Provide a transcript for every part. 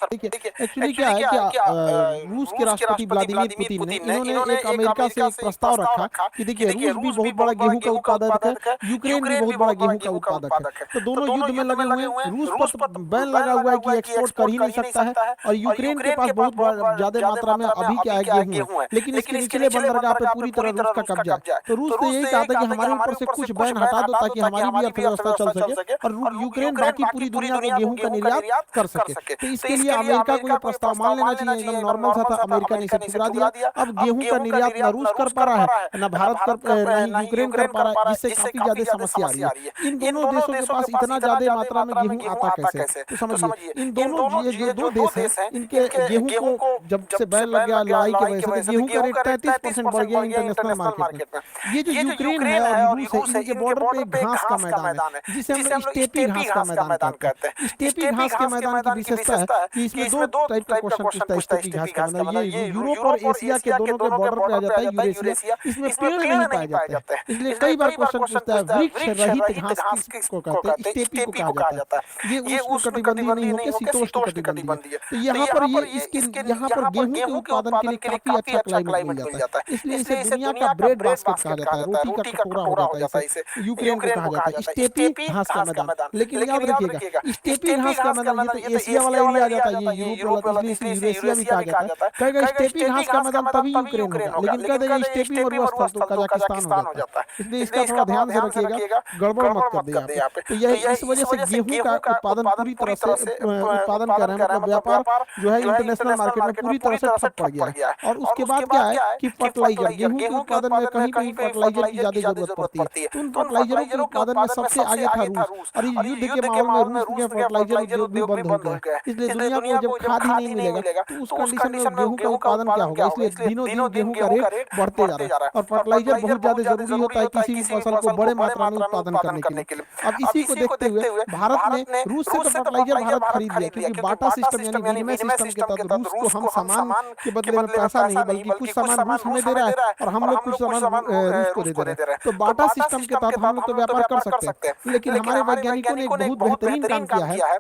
देखिए, एक्चुअली क्या है कि रूस के राष्ट्रपति व्लादिमीर पुतिन ने इन्होंने एक अमेरिका से एक प्रस्ताव रखा कि देखिए रूस भी बहुत बड़ा गेहूं का उत्पादक है, यूक्रेन भी बहुत बड़ा गेहूं का उत्पादक है, तो दोनों युद्ध में लगे हुए हैं। रूस पर तो बैन लगा हुआ है कि एक्सपोर्ट कर ही नहीं सकता है, और यूक्रेन के पास बहुत ज्यादा मात्रा में अभी क्या है, गेहूं है, लेकिन इसके निचले बंदरगाह पे पूरी तरह रूस का कब्जा है। तो रूस ने यही कहा था कि हमारे ऊपर से कुछ बैन हटा दो ताकि हमारी भी अर्थव्यवस्था चल सके और यूक्रेन बाकी पूरी दुनिया को गेहूं का निर्यात कर सके। तो इसके लिए अमेरिका को यह प्रस्ताव मान लेना चाहिए, एकदम नॉर्मल सा था, अमेरिका ने इसे ठुकरा दिया। अब गेहूं का निर्यात न रूस कर पा रहा है, न भारत कर, न ही यूक्रेन कर पा रहा है, जिससे काफी ज्यादा समस्या आ रही है। इन दोनों देशों के पास इतना ज्यादा मात्रा में गेहूं आता कैसे? तो समझिए, इन दोनों ये जो दो देश हैं, इनके गेहूं को जब से बैन लग गया लड़ाई की वजह से, गेहूं का रेट 33% बढ़ गया इंटरनेशनल मार्केट में। ये जो यूक्रेन है और रूस है, इनके बॉर्डर पे एक घास का मैदान है जिसे हम लोग स्टेपी घास का मैदान कहते हैं। स्टेपी घास के मैदान की विशेषता है कि इसमें दो टाइप का क्वेश्चन पूछता है स्टेपी घास का मैदान। ये यूरोप और एशिया के दोनों के बॉर्डर पे आ जाता है, यूरेशिया। इसमें पेड़ नहीं पाए जाते हैं, इसलिए कई बार क्वेश्चन पूछता है वृक्ष रहित घास किसको कहते हैं? स्टेपी को कहा जाता है। ये उष्णकटिबंधीय नहीं होकर शीतोष्ण कटिबंधीय है। तो यहाँ पर ये इसके यहाँ पर गेहूं के उत्पादन के लिए काफी अच्छा क्लाइमेट मिल जाता है, इसलिए इसे दुनिया का ब्रेड बास्केट कहा जाता है, रोटी का कटोरा हो जाता है इसे। यूक्रेन को कहा जाता है स्टेपी घास का मैदान। लेकिन याद रखिएगा, स्टेपी घास का मैदान ये तो एशिया वाला एरिया आ जाता है, ये यूरोप वाला, इसलिए इसे यूरेशिया भी कहा जाता है। कहेगा स्टेपी घास का मैदान तभी यूक्रेन होगा, लेकिन कह देगा स्टेपी मरुस्थल तो कजाकिस्तान हो जाता है। इसलिए इसका थोड़ा ध्यान से रखिएगा, गड़बड़ मत कर दे यहाँ पे। तो यह इस वजह से गेहूं का उत्पादन पूरी तरह से उत्पादन कर रहे हैं, मतलब व्यापार जो है इंटरनेशनल मार्केट में पूरी तरह से ठप पड़ गया है। और उसके बाद क्या है कि फर्टिलाइजर, गेहूं के उत्पादन में कहीं कहीं फर्टिलाइजर की ज्यादा जरूरत पड़ती है, तो उन फर्टिलाइजरों के उत्पादन में सबसे आगे था रूस। और इस युद्ध के माहौल में रूस के फर्टिलाइजर उद्योग भी बंद हो गया, इसलिए दुनिया को जब खाद ही नहीं मिलेगा तो उस कंडीशन में गेहूं का उत्पादन क्या होगा? इसलिए दिनों दिन गेहूं का रेट बढ़ते जा रहा है, और फर्टिलाइजर बहुत ज्यादा जरूरी होता है किसी भी फसल को बड़े मात्रा में उत्पादन करने के लिए। अब इसी को देखते हुए भारत ने रूस से तो फर्टिलाइजर भारत खरीद लिया, क्योंकि बाटा सिस्टम यानी विनिमय सिस्टम के तहत रूस को हम सामान के बदले में पैसा नहीं बल्कि कुछ सामान रूस हमें दे रहा है और हम लोग कुछ सामान रूस को दे रहे हैं। तो बाटा सिस्टम के तहत हम लोग तो व्यापार कर सकते हैं, लेकिन हमारे वैज्ञानिकों ने एक बहुत बेहतरीन काम किया है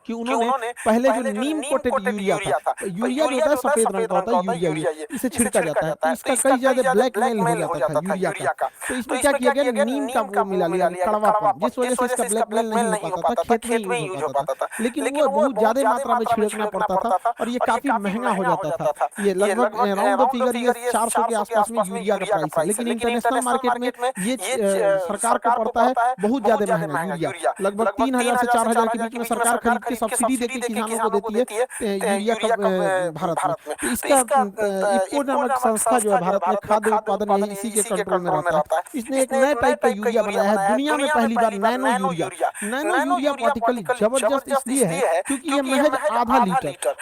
कि उन्होंने पहले जो नीम कोटेड यूरिया था, यूरिया जो होता है सफेद रंग का होता है, यूरिया इसे छिड़का जाता है, तो इसका कई ज्यादा ब्लैक मेल हो जाता था यूरिया का। तो इसमें क्या किया गया, नीम का वो मिला लिया कड़वापन, जिस वजह से इसका ब्लैक मेल नहीं हो पाता था, खेत में यूज हो पाता था, लेकिन वो बहुत ज्यादा मात्रा में छिड़कना पड़ता था और ये काफी महंगा हो जाता था। ये लगभग अराउंड द फिगर ये 400 के आसपास में यूरिया का प्राइस है, लेकिन इंटरनेशनल मार्केट में ये सरकार को पड़ता है बहुत ज्यादा महंगा यूरिया, लगभग 3000 से 4000 के बीच में सरकार खरीद के सब्सिडी देके किसानों को देती है यूरिया का भारत में। तो इसका इफको नामक संस्था जो है भारत में खाद्य उत्पादन यही इसी के कंट्रोल में रहता है। इसने एक नए टाइप का यूरिया बनाया है, दुनिया में पहली बार nano urea. Nano urea particle जबरदस्त इसलिए है क्योंकि ये महज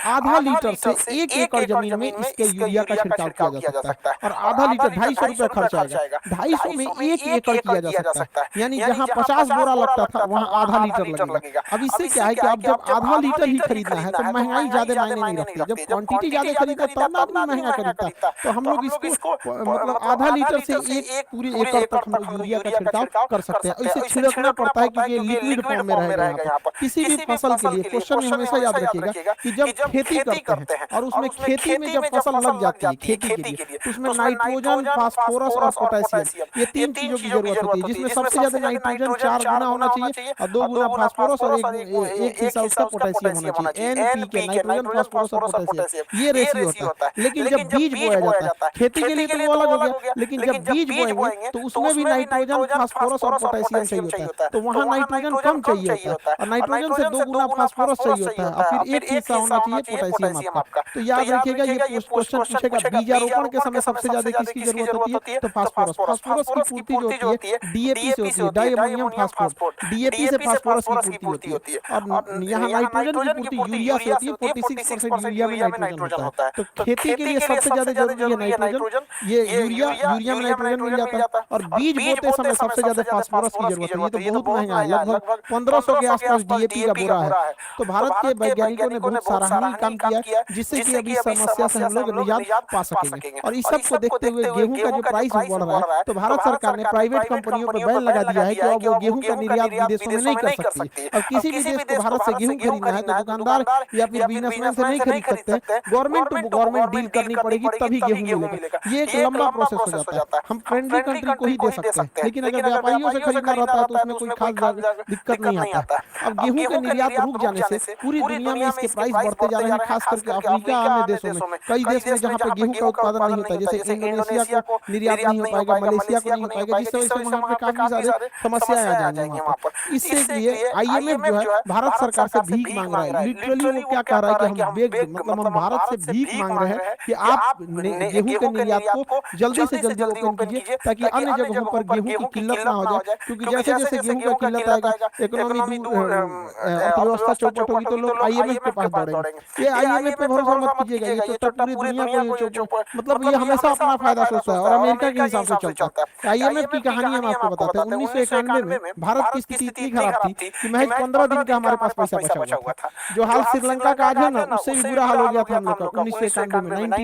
आधा लीटर से 1 एकड़ जमीन में इसके यूरिया का छिड़काव किया जा सकता है, और आधा लीटर 250 रुपया खर्च आएगा, 250 में 1 एकड़ किया जा सकता है, यानी जहाँ 50 बोरा लगता था वहाँ आधा लीटर लगेगा। अब इससे क्या है कि आप जब आधा लीटर ही खरीदना है तो महंगाई ज्यादा मायने नहीं रखती, जब क्वांटिटी ज्यादा खरीदता तब आदमी महंगा खरीदता। तो हम लोग इसको मतलब आधा लीटर से एक पूरे एकड़ तक हम लोग यूरिया का छिड़काव कर सकते हैं। इसे छिड़कना पड़ता है क्योंकि ये लिक्विड फॉर्म में रहेगा यहाँ पर। किसी भी फसल के लिए क्वेश्चन में हमेशा याद रखिएगा कि जब खेती करते हैं और उसमें खेती में जब फसल लग जाती है खेती के लिए, तो उसमें नाइट्रोजन, फास्फोरस और पोटेशियम ये 3 चीजों की जरूरत होती है, जिसमें सबसे ज्यादा नाइट्रोजन 4 गुना होना चाहिए और 2 गुना फास्फोरस और एक हिस्सा उसका पोटेशियम होना चाहिए। एनपीके, नाइट्रोजन, फास्फोरस और पोटेशियम ये रेशियो होता है। लेकिन जब बीज बोया जाता है खेती के लिए तो वो अलग हो गया, लेकिन जब बीज बोएंगे तो उसमें भी नाइट्रोजन, फास्फोरस और पोटेशियम चाहिए होता है। तो वहाँ नाइट्रोजन कम चाहिए होता है और नाइट्रोजन से 2 गुना फास्फोरस चाहिए होता है और फिर एक हिस्सा होना चाहिए पोटेशियम आपका। तो याद रखिएगा ये क्वेश्चन पूछेगा बीजारोपण के समय सबसे ज्यादा किसकी जरूरत होती है? तो फास्फोरस। फास्फोरस की पूर्ति जो होती है डीएपी से होती है, डाई अमोनियम फास्फोरेट। डीएपी से फास्फोरस की पूर्ति होती है और यहाँ नाइट्रोजन की पूर्ति यूरिया से होती है, 46% यूरिया में नाइट्रोजन होता है। तो खेती के लिए सबसे ज्यादा जरूरी है नाइट्रोजन, ये यूरिया में नाइट्रोजन मिल जाता है। और बीज बोते समय सबसे ज्यादा फास्फोरस की जरूरत है, ये तो बहुत महंगा है, लगभग 1500 के आसपास डीएपी का बोरा है। तो भारत के वैज्ञानिकों ने बहुत सराहनीय काम किया जिससे कि अभी समस्या से हम लोग निजात पा सकेंगे। और इस सब को देखते हुए गेहूं का जो प्राइस बढ़ रहा है तो भारत सरकार ने प्राइवेट कंपनियों पर बैन लगा दिया है कि अब वो गेहूं का निर्यात विदेशों में नहीं कर सकती और किसी भी देश को भारत से गेहूं खरीदना है तो दुकानदार या फिर बिजनेसमैन से नहीं खरीद सकते हैं, गवर्नमेंट टू गवर्नमेंट डील करनी पड़ेगी तभी गेहूं मिलेगा। ये एक लंबा प्रोसेस हो जाता है। हम फ्रेंडली कंट्री को ही दे सकते हैं, लेकिन अगर व्यापारियों से खरीदना रहता है तो उसमें कोई खास दिक्कत नहीं आता है। अब गेहूं के निर्यात रुक जाने से पूरी दुनिया में इसके प्राइस बढ़ते जा रहे हैं, खास करके अफ्रीका अन्य देशों में, कई देश में जहाँ पे गेहूं का उत्पादन नहीं होता, जैसे इंडोनेशिया को निर्यात नहीं हो पाएगा, मलेशिया को नहीं हो पाएगा, जिससे वजह से वहाँ पे काफी सारे समस्याएं आ जाएंगी वहाँ पर। इससे लिए आईएमएफ जो है भारत सरकार से भीख मांग रहा है। लिटरली वो क्या कह रहा है कि हम बेग मतलब हम भारत से भीख मांग रहे हैं कि आप गेहूं के निर्यात को जल्दी से जल्दी ओपन कीजिए ताकि अन्य जगहों पर गेहूं की किल्लत ना हो जाए, क्योंकि जैसे जैसे गेहूं का किल्लत आएगा, इकोनॉमी अर्थव्यवस्था चौपट होगी तो लोग आईएमएफ के पास दौड़ेंगे। ये आईएमएफ पे भरोसा मत कीजिएगा, ये तो पूरी दुनिया को मतलब ये हमेशा अपना फायदा सोचता है और अमेरिका के हिसाब से चलता है। आईएमएफ की कहानी हम आपको बताते हैं। 1991 में भारत की स्थिति इतनी खराब थी कि महज 15 दिन का हमारे पास पैसा बचा हुआ था। जो हाल श्रीलंका का आज है ना, उससे भी बुरा हाल हो गया था हम लोग का 1991 में,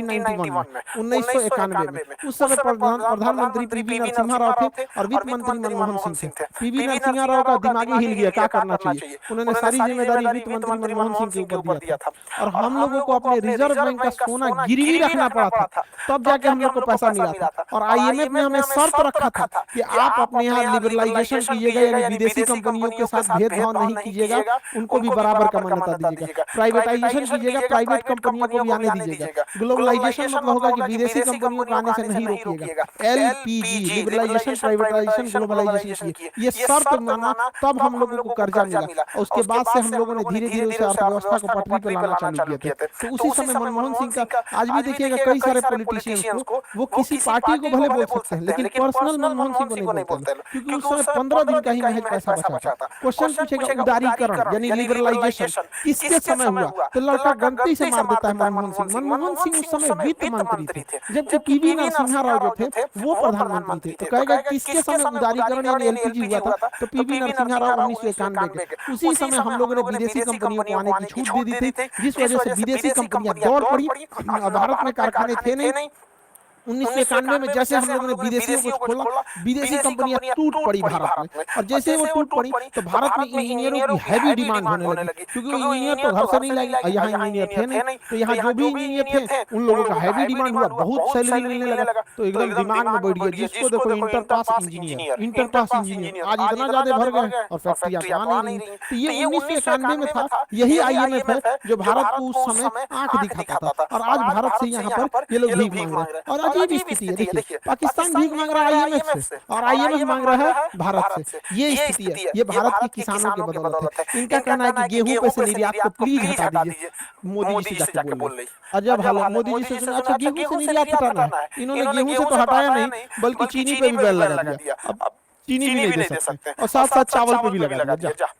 1991 में। उस समय प्रधानमंत्री पीवी नरसिम्हा राव थे और वित्त मंत्री मनमोहन सिंह थे। पीवी नरसिम्हा राव का दिमागी हिल गया, क्या करना चाहिए। उन्होंने सारी जिम्मेदारी वित्त मंत्री मनमोहन सिंह के ऊपर दिया था और हम लोगों को अपने रिजर्व बैंक का सोना गिरवी रखना पड़ा था, तब जाके हम लोग को पैसा मिला था। और आईएमएफ ने हमें शर्त रखा था कि आप अपने यहाँ लिबरलाइजेशन कीजिएगा, यानी विदेशी कंपनियों के साथ भेदभाव नहीं कीजिएगा, उनको भी बराबर का मान्यता दीजिएगा, प्राइवेटाइजेशन कीजिएगा, प्राइवेट कंपनियों को भी आने दीजिएगा। ग्लोबलाइजेशन मतलब होगा कि विदेशी कंपनियों को आने से नहीं रोकिएगा। एलपीजी लिबरलाइजेशन, प्राइवेटाइजेशन, ग्लोबलाइजेशन ये शर्त माना, तब हम लोगों को कर्जा मिला। उसके बाद से हम लोगों ने धीरे धीरे उस अर्थव्यवस्था को पटरी पर लाना चालू किया था। तो उसी समय मनमोहन सिंह का आज भी देखिएगा कई सारे पॉलिटिशियंस को वो किसी पार्टी को भले बोल सकते हैं, लेकिन पर्सनल मनमोहन सिंह को नहीं बोलते, क्योंकि उस समय 15 दिन का ही महज पैसा बचा था। क्वेश्चन पूछेगा उदारीकरण यानी लिबरलाइजेशन किसके समय हुआ, तो लड़का गलती से मार देता है मनमोहन सिंह। मनमोहन सिंह उस समय वित्त मंत्री थे, जबकि पीवी नरसिम्हा राव जो थे वो प्रधानमंत्री थे। तो कहेगा किसके समय उदारीकरण यानी एलपीजी हुआ था, तो पीवी नरसिम्हा राव 1991 के। उसी समय हम लोगों ने विदेशी कंपनियों को आने की छूट दे दी थी, जिस वजह से विदेशी कंपनियां दौड़ पड़ी। भारत में कारखाने थे नहीं। 1991 में जैसे हम लोगों ने विदेशियों को खोला, विदेशी कंपनियां टूट पड़ी भारत में, और जैसे वो टूट पड़ी तो भारत में इंजीनियरों की हैवी डिमांड होने लगी, क्योंकि इंजीनियर तो घर से नहीं लगे, यहाँ इंजीनियर थे नहीं, तो यहाँ जो भी इंजीनियर थे उन लोगों का हैवी डिमांड हुआ, बहुत सैलरी मिलने लगा, तो एकदम दिमाग में बढ़ गया। जिसको देखो इंटर पास इंजीनियर आज इतना ज्यादा भर गए और फैक्ट्रियां आ नहीं रही। तो ये 1991 में था। यही आईएमएफ है जो भारत को उस समय आंख दिखाता था, और आज भारत से यहाँ पर ये लोग भीख मांग रहे हैं। और अजीब स्थिति है, देखिए पाकिस्तान भीख मांग रहा है आईएमएफ से और आईएमएफ मांग रहा है भारत से। ये स्थिति है, ये भारत के किसानों के बदौलत है। इनका कहना है कि गेहूं पे से निर्यात को प्लीज हटा दीजिए। मोदी जी से जाके बोल रही अजब हाल है। मोदी जी से सुना, अच्छा गेहूं से निर्यात हटाना है, इन्होंने गेहूं से तो हटाया नहीं बल्कि चीनी पे भी बैन लगा दिया। अब चीनी भी नहीं दे सकते और साथ साथ चावल पे भी लगा दिया।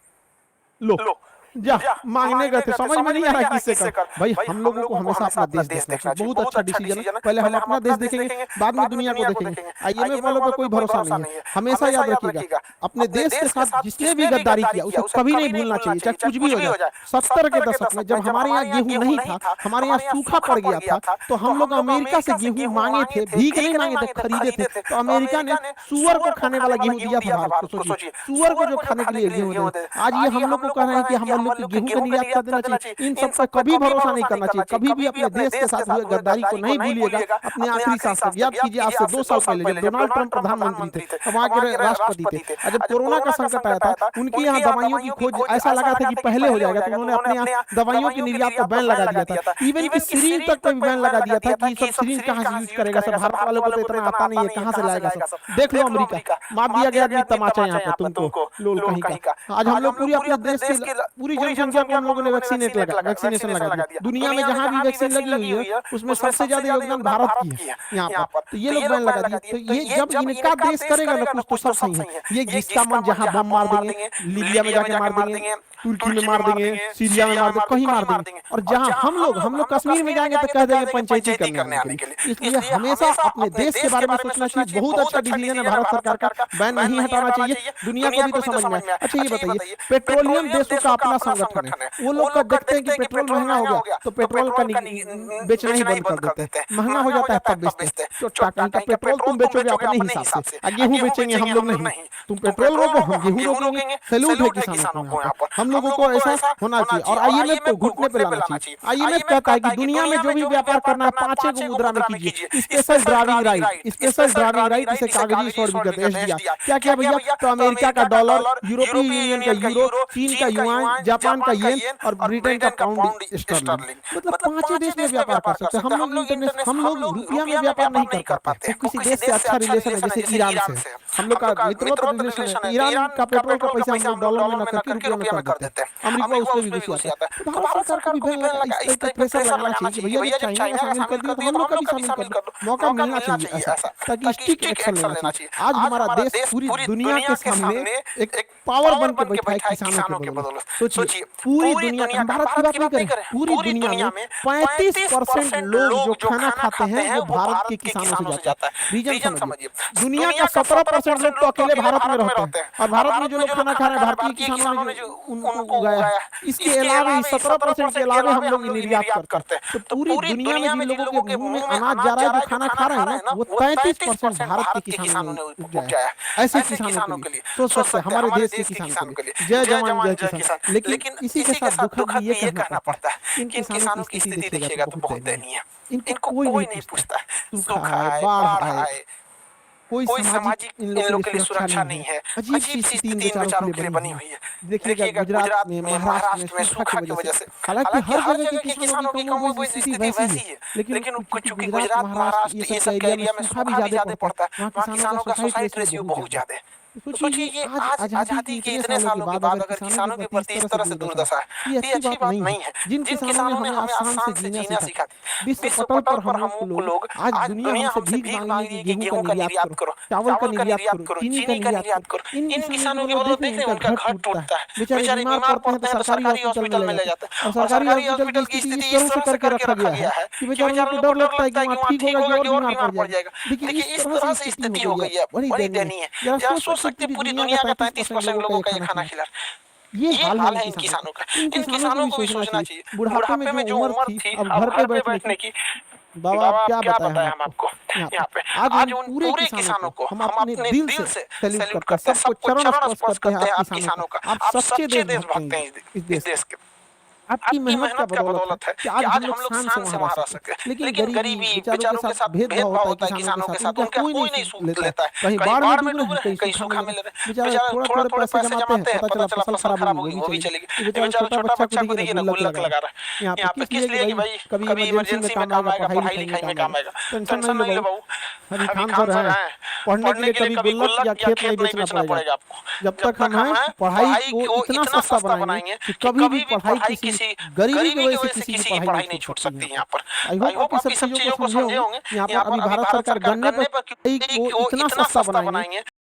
लो जा मांगने गए थे, समझ में नहीं आ रहा किससे कर। भाई हम लोगों को हमेशा अपना देश देखना चाहिए, बहुत अच्छा डिसीजन है। पहले हम अपना देश देखेंगे, बाद में दुनिया को देखेंगे। आईएमएफ वालों पर कोई भरोसा नहीं है। हमेशा याद रखिएगा, अपने देश के साथ जिसने भी गद्दारी किया उसे कभी नहीं भूलना चाहिए, चाहे कुछ भी हो जाए। 70 के दशक में जब हमारे यहाँ गेहूं नहीं था, हमारे यहाँ सूखा पड़ गया था, तो हम लोग अमेरिका से गेहूं मांगे थे, भीख नहीं मांगे थे, खरीदे थे। तो अमेरिका ने सुअर को खाने वाला गेहूं दिया था भारत को। सोचिए, सुअर को जो खाने के लिए गेहूं दे। आज ये हम लोग को कह रहे हैं कि हम लोग गेहूं का निर्यात कर देना चाहिए। इन सब पर कभी भरोसा नहीं करना चाहिए। कभी भी अपने देश के साथ हुए गद्दारी को नहीं भूलिएगा। अपने आखिरी सांस तक याद कीजिए, आज से 2 साल पहले जब डोनाल्ड ट्रंप प्रधानमंत्री थे, वहाँ के राष्ट्रपति थे, जब कोरोना का संकट आया था, उनके यहाँ दवाइयों की खोज ऐसा लगा था कि पहले हो जाएगा, तो उन्होंने अपने यहाँ दवाइयों की निर्यात पर बैन लगा दिया था। इवन की सिरिंज तक पर भी बैन लगा दिया था कि सब सिरिंज कहाँ से यूज करेगा, सब भारत वालों को तो इतना आता नहीं है, कहाँ से लाएगा सब। देख लो अमेरिका, मार दिया गया आदमी तमाचा यहाँ पर तुमको लोल कहीं का। आज हम लोग पूरी अपने देश की पूरी जनसंख्या को हम लोगों ने वैक्सीनेशन लगा दिया। दुनिया में जहाँ भी वैक्सीन लगी हुई है उसमें सबसे ज्यादा योगदान भारत की है यहाँ पर। तो ये लोग बैन लगा दिया। तो ये जब इनका देश करेगा ना कुछ, तो सब सही है। ये जिसका मन जहाँ बम मार देंगे, लीबिया में जाके मार देंगे, तुर्की में मार देंगे, सीरिया में मार देंगे, कहीं मार देंगे। और जहाँ हम लोग कश्मीर में जाएंगे तो कह देंगे पंचायती करने आने के लिए। इसलिए हमेशा अपने देश के बारे में सोचना चाहिए। बहुत अच्छा डिसीजन है भारत सरकार का, बैन नहीं हटाना चाहिए। दुनिया को भी तो समझ में। अच्छा ये बताइए, पेट्रोलियम देशों का अपना संगठन है, वो लोग का देखते हैं कि पेट्रोल महंगा हो गया तो पेट्रोल का बेचना ही बंद कर देते हैं, महंगा हो जाता है तब बेचते हैं। तो टाटा का पेट्रोल तुम बेचोगे अपने हिसाब से, गेहूं बेचेंगे हम लोग नहीं, तुम पेट्रोल रोको हम गेहूं रोकेंगे। सैल्यूट है किसानों को यहाँ पर, हम लोगों को ऐसा होना चाहिए। और आईएमएफ को घुटने पे लाना चाहिए। आईएमएफ कहता है कि दुनिया में जो भी व्यापार करना है 5 गो मुद्रा में कीजिए, special driving right, special driving right जिसे कागजी स्वर्ण भी कहते हैं, एसडीआर। क्या क्या भैया, तो अमेरिका का डॉलर, यूरोपीय यूनियन का यूरो, चीन का युआन, जापान का येन और ब्रिटेन का पाउंड स्टर्लिंग। मतलब 5 देश में व्यापार कर सकते हैं हम लोग। इंटरनेशनल हम लोग रुपया में व्यापार नहीं कर पाते। तो किसी देश से अच्छा रिलेशन है, जैसे ईरान से हम लोग का मित्रवत रिलेशन है, ईरान का पेट्रोल का पैसा हम लोग डॉलर में न करके रुपया में कर देते हैं। अमेरिका उसमें भी घुस जाता है। तो भारत सरकार को भी इस तरह का प्रेशर लगाना चाहिए कि भैया जब चाइना का शामिल कर दिया तो हम लोग का भी शामिल कर दो, मौका मिलना चाहिए ऐसा, ताकि स्ट्रिक्ट एक्शन लेना चाहिए। आज हमारा देश पूरी दुनिया के सामने एक पावर बन के बैठा है किसानों के बदौलत। सोचिए पूरी दुनिया, हम भारत की बात नहीं करें, पूरी दुनिया में 35% लोग जो खाना खाते हैं वो भारत के किसानों से जाता है। रीजन समझिए, दुनिया का 17% लोग तो अकेले भारत में रहते हैं, और भारत में जो लोग खाना खा रहे हैं भारतीय किसानों ने जो उनको उगाया है। इसके अलावा 17% के अलावा हम लोग निर्यात करते हैं। तो पूरी दुनिया में जिन लोगों के मुंह में अनाज जा रहा है, जो खाना खा रहे हैं ना, वो 33% भारत के किसानों ने उपजाया है। ऐसे किसानों के लिए सोच सकते हैं, हमारे देश के किसानों के लिए जय जवान जय किसान। लेकिन इसी के साथ दुखद ये कहना पड़ता है, इन किसानों की स्थिति देखिएगा तो बहुत दयनीय है। इनको कोई नहीं पूछता, सूखा है, बाढ़ है, कोई सामाजिक इन लोगों के लिए सुरक्षा नहीं है। अजीब सी स्थिति इन बेचारों के लिए बनी हुई है। देखिएगा गुजरात में, महाराष्ट्र में सूखा की वजह से, हालांकि हर जगह के किसानों की कम वो स्थिति वैसी है, लेकिन चूंकि गुजरात, महाराष्ट्र ये सब एरिया में सूखा भी ज्यादा पड़ता है, वहाँ किसानों का सुसाइड रेशियो बहुत ज्यादा है। तो सोचिए ये आज आजादी के इतने सालों के बाद अगर किसानों के प्रति इस तरह से दुर्दशा है, ये अच्छी बात नहीं है। जिन किसानों ने हमें आसान से जीना सिखा दिया, विश्व पटल पर हम लोग आज दुनिया हमसे भीख मांगने की गेहूं का निर्यात करो, चावल का निर्यात करो, चीनी का निर्यात करो। इन किसानों के बदौलत देखिए उनका घर टूटता है, बेचारे बीमार पड़ते हैं तो सरकारी हॉस्पिटल में ले जाते हैं, और सरकारी हॉस्पिटल की स्थिति इस तरह से करके रखा गया है कि बेचारों को डर लगता है कि वहाँ ठीक होगा कि और बीमार पड़ जाएगा। देखिए इस तरह से स्थिति हो गई है, बड़ी दयनीय है। जरा सोच सकते पूरी दुनिया का 35% लोगों का ये खाना खिला, ये हाल है इन किसानों का। इन किसानों को भी सोचना चाहिए, बुढ़ापे में जो उम्र थी अब घर पे बैठने की, बाबा क्या बताएं हम आपको। यहाँ पे आज उन पूरे किसानों को हम अपने दिल से सैल्यूट करते हैं, सबको चरण स्पर्श करते हैं आप किसानों का। आप सच्चे देशभक्त हैं इस देश के। आपकी मेहनत का बदौलत है कि आज हम लोग शान से वहाँ रह सके। लेकिन गरीबी बेचारों के साथ भेदभाव होता है किसानों के साथ, उनका कोई नहीं लेता है। कहीं बाढ़ में डूब रहे हैं, कहीं सूखा में ले रहे हैं, बेचारे थोड़ा थोड़ा पैसे जमाते हैं, पता चला फसल खराब होगी वो भी चलेगी। बेचारा छोटा बच्चा को देखिए ना गुल्लक लगा रहा है यहाँ पे, किस लिए कि भाई कभी इमरजेंसी में काम आएगा, पढ़ाई लिखाई में काम आएगा। टेंशन नहीं लो बाबू, अभी खान सर हैं, पढ़ने के लिए कभी गुल्लक या खेत नहीं बेचना पड़ेगा आपको। जब तक हम हैं पढ़ाई को इतना सस्ता बनाएंगे कि कभी भी पढ़ाई किसी गरीबी की वजह से किसी की पढ़ाई नहीं छूट सकती यहाँ पर। आई होप आप सब चीजों को समझे होंगे। यहाँ पर अभी भारत सरकार गन्ने पर को इतना सस्ता बनाएंगे